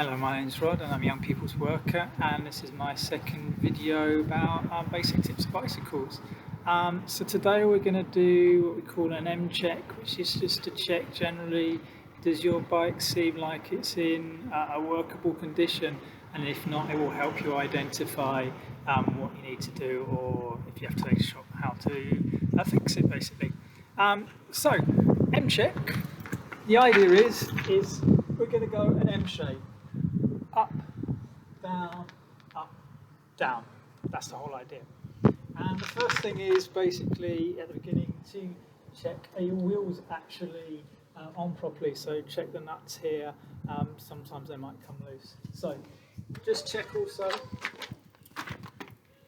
Hello, my name's Rod and I'm a young people's worker, and this is my second video about basic tips of bicycles. So today we're going to do what we call an M check, which is just to check generally, does your bike seem like it's in a workable condition, and if not, it will help you identify what you need to do, or if you have to take a shot, how to fix it basically. So M check, the idea is we're going to go an M shape. Up, down. That's the whole idea. And the first thing is basically at the beginning to check are your wheels actually on properly. So check the nuts here. Sometimes they might come loose. So just check also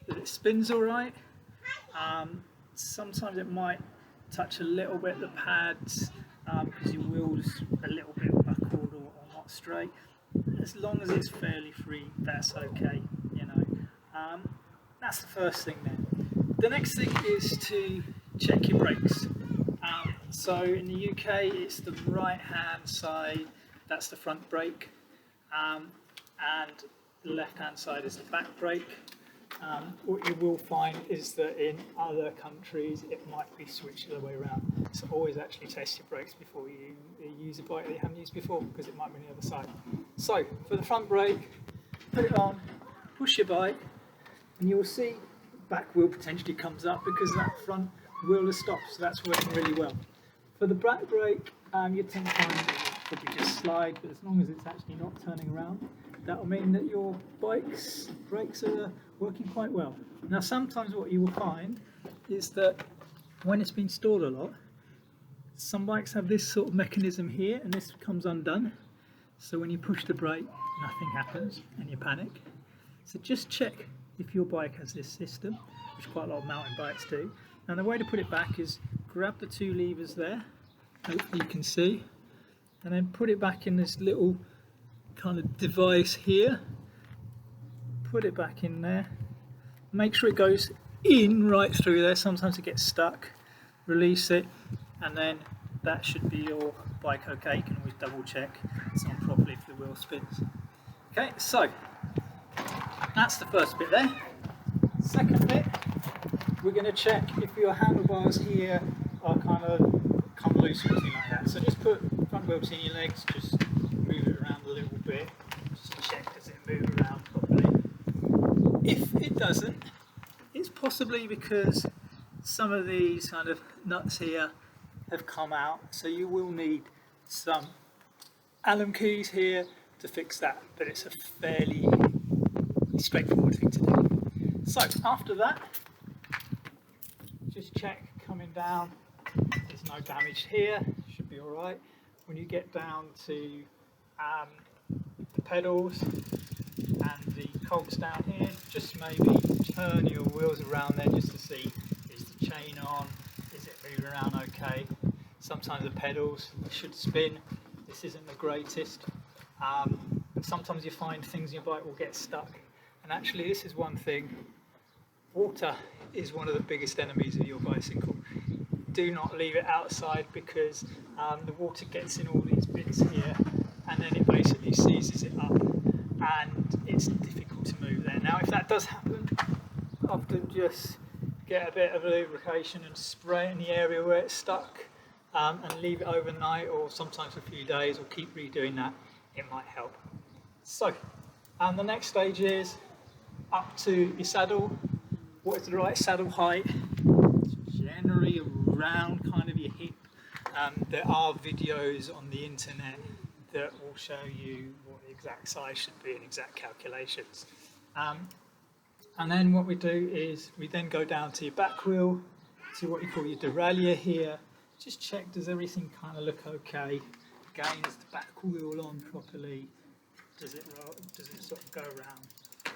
that it spins all right. Sometimes it might touch a little bit the pads because your wheel's a little bit buckled or not straight. As long as it's fairly free, that's okay, you know. That's the first thing then. The next thing is to check your brakes. So in the UK, it's the right hand side, that's the front brake, and the left hand side is the back brake. What you will find is that in other countries it might be switched the other way around. So always actually test your brakes before you use a bike that you haven't used before, because it might be on the other side. So for the front brake, put it on, push your bike, and you will see the back wheel potentially comes up because that front wheel has stopped, so that's working really well. For the back brake, you tend to find it will probably just slide, but as long as it's actually not turning around, that will mean that your bike's brakes are working quite well. Now sometimes what you will find is that when it's been stored a lot, some bikes have this sort of mechanism here and this comes undone. So when you push the brake, nothing happens and you panic. So just check if your bike has this system, which quite a lot of mountain bikes do. And the way to put it back is grab the two levers there, hopefully you can see, and then put it back in this little kind of device here. Put it back in there. Make sure it goes in right through there. Sometimes it gets stuck. Release it, and then that should be your bike okay. You can always double check it's on properly if the wheel spins. Okay, so that's the first bit there. Second bit, we're going to check if your handlebars here are kind of come loose or anything like that. So just put front wheel between your legs, just move it around a little bit, just to check does it move around properly. If it doesn't, it's possibly because some of these kind of nuts here have come out, so you will need some Allen keys here to fix that, but it's a fairly straightforward thing to do. So after that, just check coming down, there's no damage here, should be alright. When you get down to the pedals and the cogs down here, just maybe turn your wheels around there just to see, is the chain on, is it moving around okay. Sometimes the pedals should spin, this isn't the greatest, and sometimes you find things in your bike will get stuck, and actually this is one thing, water is one of the biggest enemies of your bicycle. Do not leave it outside because the water gets in all these bits here and then it basically seizes it up and it's difficult to move there. Now if that does happen, often just get a bit of lubrication and spray it in the area where it's stuck and leave it overnight or sometimes a few days, or keep redoing that, it might help. So the next stage is up to your saddle. What is the right saddle height? Generally around kind of your hip. There are videos on the internet that will show you what the exact size should be and exact calculations. And then what we do is we then go down to your back wheel, to what you call your derailleur here. Just check, does everything kind of look okay? Again, is the back wheel on properly? Does it sort of go around?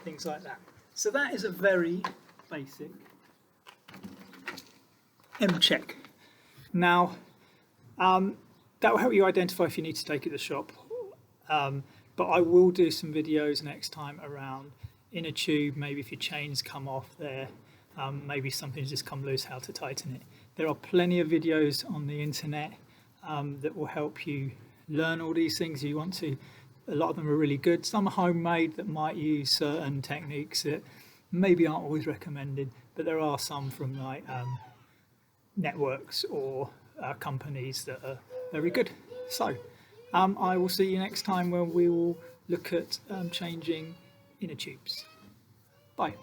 Things like that. So that is a very basic M check. Now, that will help you identify if you need to take it to the shop. But I will do some videos next time around inner tube, maybe if your chains come off there, maybe something's just come loose, how to tighten it. There are plenty of videos on the internet that will help you learn all these things. You want to A lot of them are really good. Some are homemade that might use certain techniques that maybe aren't always recommended, but there are some from like networks or companies that are very good. So I will see you next time when we will look at changing inner tubes. Bye.